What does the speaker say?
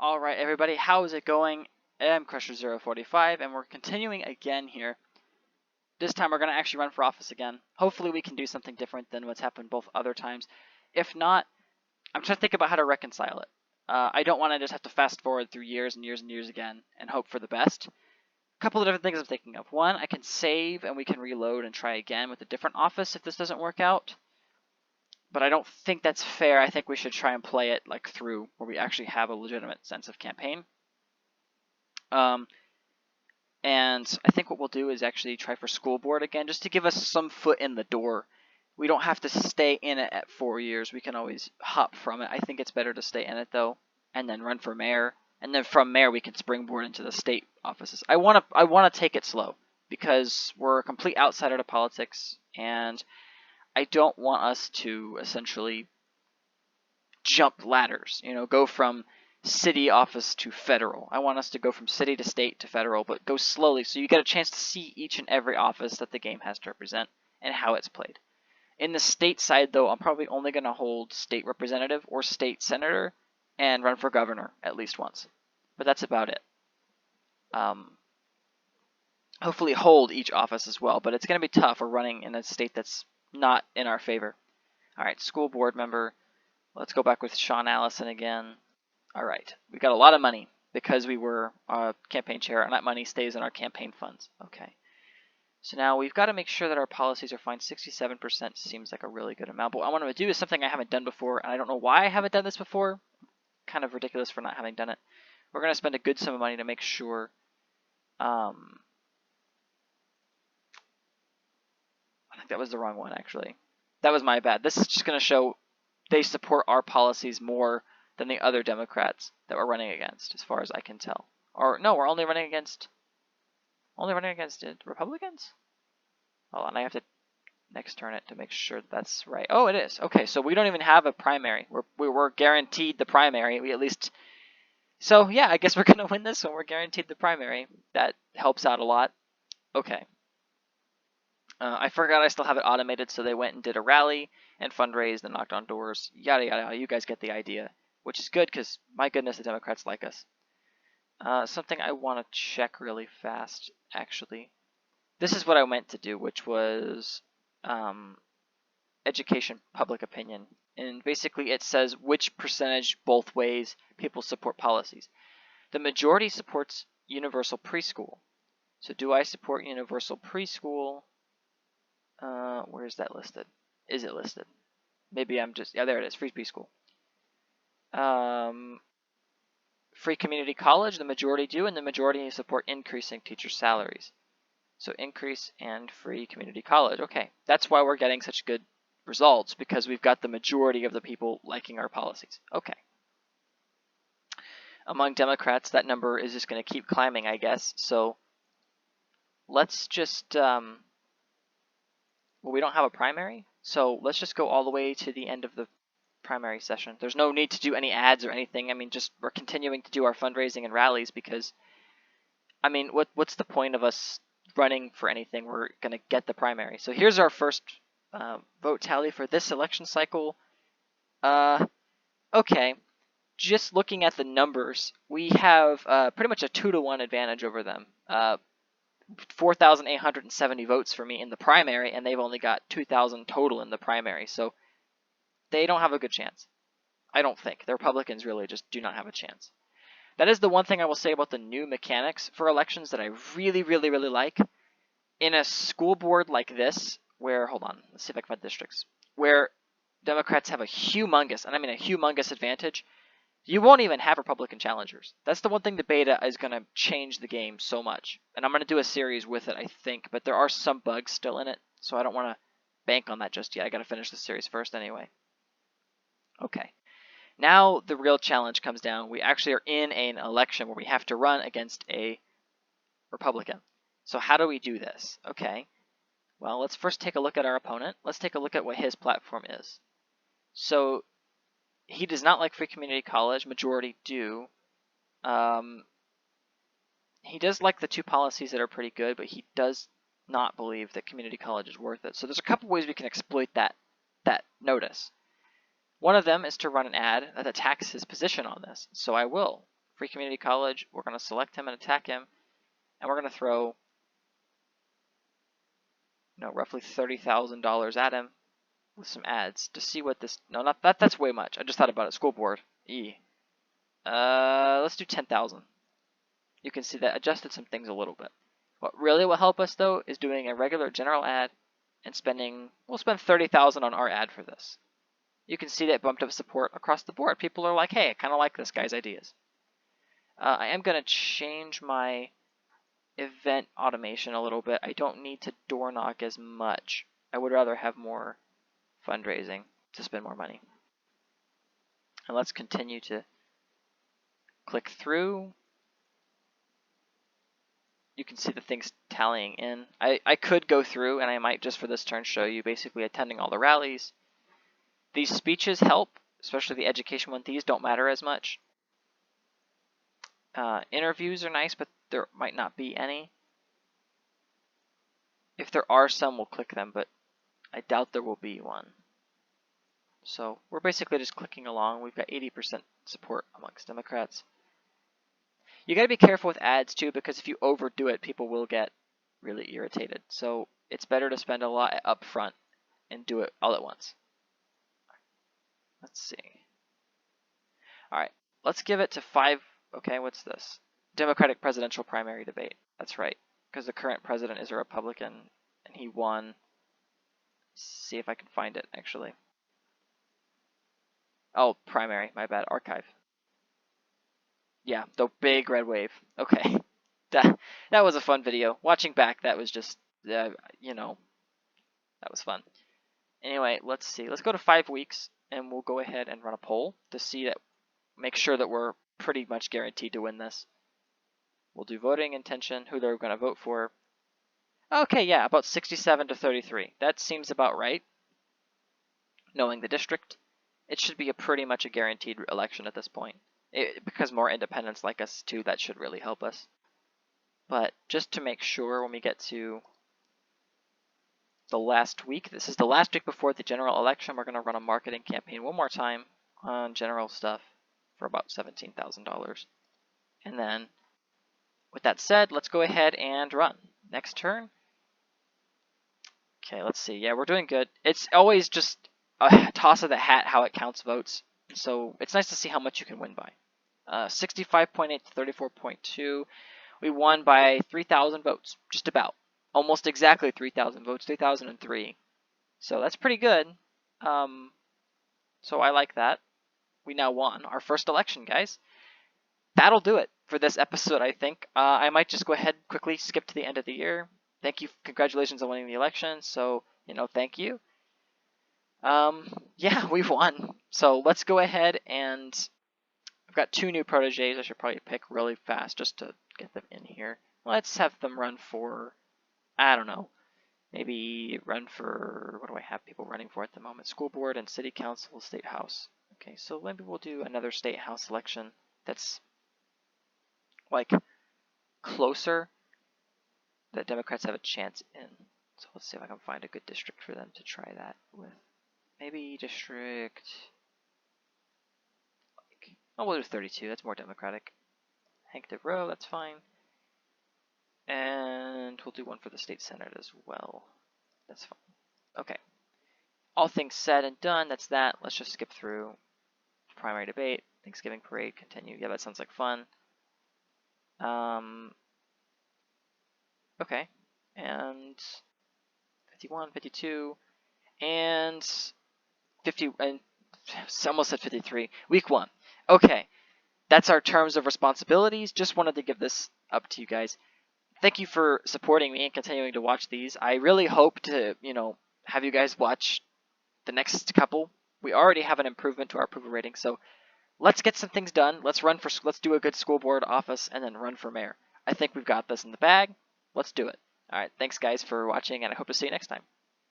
Alright everybody, how is it going? I'm Crusher045 and we're continuing again here. This time we're going to actually run for office again. Hopefully we can do something different than what's happened both other times. If not, I'm trying to think about how to reconcile it. I don't want to just have to fast forward through years and years and years again and hope for the best. A couple of different things I'm thinking of. One, I can save and we can reload and try again with a different office if this doesn't work out. But I don't think that's fair. I think we should try and play it like through where we actually have a legitimate sense of campaign. And I think what we'll do is actually try for school board again, just to give us some foot in the door. We don't have to stay in it at 4 years. We can always hop from it. I think it's better to stay in it though, and then run for mayor. And then from mayor we can springboard into the state offices. I want to take it slow because we're a complete outsider to politics, and I don't want us to essentially jump ladders. You know, go from city office to federal. I want us to go from city to state to federal, but go slowly so you get a chance to see each and every office that the game has to represent and how it's played. In the state side, though, I'm probably only going to hold state representative or state senator and run for governor at least once. But that's about it. Hopefully hold each office as well, but it's going to be tough. We're running in a state that's not in our favor. All right, school board member. Let's go back with Sean Allison again. All right, we got a lot of money because we were campaign chair, and that money stays in our campaign funds. Okay. So now we've got to make sure that our policies are fine. 67% seems like a really good amount. But what I want to do is something I haven't done before, and I don't know why I haven't done this before. Kind of ridiculous for not having done it. We're going to spend a good sum of money to make sure. I think that was the wrong one, actually. That was my bad. This is just going to show they support our policies more than the other Democrats that we're running against, as far as I can tell. Or no, we're only running against Republicans? Hold on, I have to next turn it to make sure that's right. Oh, it is. Okay, so we don't even have a primary. We're guaranteed the primary. We at least. So yeah, I guess we're gonna win this one. We're guaranteed the primary. That helps out a lot. Okay. I forgot I still have it automated, so they went and did a rally and fundraised and knocked on doors. Yada yada yada. You guys get the idea, which is good because my goodness, the Democrats like us. Something I want to check really fast, actually. This is what I meant to do, which was education, public opinion. And basically it says which percentage both ways people support policies. The majority supports universal preschool. So do I support universal preschool? Where is that listed? Is it listed? Maybe I'm just, yeah, there it is, free preschool. Free community college, the majority do, and the majority support increasing teacher salaries. So increase and free community college. Okay, that's why we're getting such good results, because we've got the majority of the people liking our policies. Okay. Among Democrats, that number is just going to keep climbing, I guess. So let's just, well, we don't have a primary, so let's just go all the way to the end of the primary session. There's no need to do any ads or anything. I mean, just we're continuing to do our fundraising and rallies because, I mean, what's the point of us running for anything? We're going to get the primary. So here's our first vote tally for this election cycle. Okay, just looking at the numbers, we have pretty much a 2-to-1 advantage over them. 4,870 votes for me in the primary, and they've only got 2,000 total in the primary. So they don't have a good chance. I don't think. The Republicans really just do not have a chance. That is the one thing I will say about the new mechanics for elections that I really, really, really like. In a school board like this, where, hold on, let's see if I can find districts, where Democrats have a humongous, and I mean a humongous advantage, you won't even have Republican challengers. That's the one thing the beta is going to change the game so much. And I'm going to do a series with it, I think, but there are some bugs still in it, so I don't want to bank on that just yet. I got to finish the series first anyway. Okay. Now the real challenge comes down. We actually are in an election where we have to run against a Republican. So how do we do this? Okay. Well, let's first take a look at our opponent. Let's take a look at what his platform is. So he does not like free community college. Majority do. He does like the two policies that are pretty good, but he does not believe that community college is worth it. So there's a couple ways we can exploit that notice. One of them is to run an ad that attacks his position on this. So I will. Free Community College. We're going to select him and attack him. And we're going to throw, roughly $30,000 at him with some ads to see what this. No, not that. That's way much. I just thought about it. School board. Let's do 10,000. You can see that adjusted some things a little bit. What really will help us though is doing a regular general ad and we'll spend 30,000 on our ad for this. You can see that bumped up support across the board. People are like, hey, I kind of like this guy's ideas. I am going to change my event automation a little bit. I don't need to door knock as much. I would rather have more fundraising to spend more money. And let's continue to click through. You can see the things tallying in. I could go through, and I might just for this turn show you basically attending all the rallies. These speeches help, especially the education one. These don't matter as much. Interviews are nice, but there might not be any. If there are some, we'll click them, but I doubt there will be one. So we're basically just clicking along. We've got 80% support amongst Democrats. You got to be careful with ads too, because if you overdo it, people will get really irritated. So it's better to spend a lot up front and do it all at once. Let's see. All right, let's give it to 5. Okay, what's this? Democratic presidential primary debate. That's right, because the current president is a Republican and he won. Let's see if I can find it actually. Oh, primary, my bad, archive. Yeah, the big red wave. Okay, that was a fun video. Watching back, that was just, that was fun. Anyway, let's see. Let's go to 5 weeks, and we'll go ahead and run a poll to see that, make sure that we're pretty much guaranteed to win this. We'll do voting intention, who they're going to vote for. Okay, yeah, about 67 to 33. That seems about right. Knowing the district, it should be pretty much a guaranteed election at this point. Because more independents like us too, that should really help us. But just to make sure, when we get to the last week, this is the last week before the general election, we're going to run a marketing campaign one more time on general stuff for about $17,000. And then, with that said, let's go ahead and run. Next turn. Okay, let's see. Yeah, we're doing good. It's always just a toss of the hat how it counts votes. So it's nice to see how much you can win by. 65.8 to 34.2. We won by 3,000 votes, just about. Almost exactly 3,000 votes, 3,003. So that's pretty good. So I like that. We now won our first election, guys. That'll do it for this episode, I think. I might just go ahead and quickly skip to the end of the year. Thank you. Congratulations on winning the election. So, thank you. Yeah, we've won. So let's go ahead and I've got 2 new proteges. I should probably pick really fast just to get them in here. Let's have them run for, I don't know, maybe run for, what do I have people running for at the moment? School board and city council, state house. Okay, so maybe we'll do another state house election that's like closer that Democrats have a chance in. So let's see if I can find a good district for them to try that with. Maybe district, we'll do 32, that's more democratic. Hank DeVroe, that's fine. And we'll do one for the state senate as well. That's fine. Okay. All things said and done, that's that. Let's just skip through. Primary debate, Thanksgiving parade, continue. Yeah, that sounds like fun. Okay. And 51, 52, and 50, and almost said 53. Week 1. Okay, that's our terms of responsibilities. Just wanted to give this up to you guys. Thank you for supporting me and continuing to watch these. I really hope to, have you guys watch the next couple. We already have an improvement to our approval rating, so let's get some things done. Let's do a good school board office and then run for mayor. I think we've got this in the bag. Let's do it. All right, thanks guys for watching, and I hope to see you next time.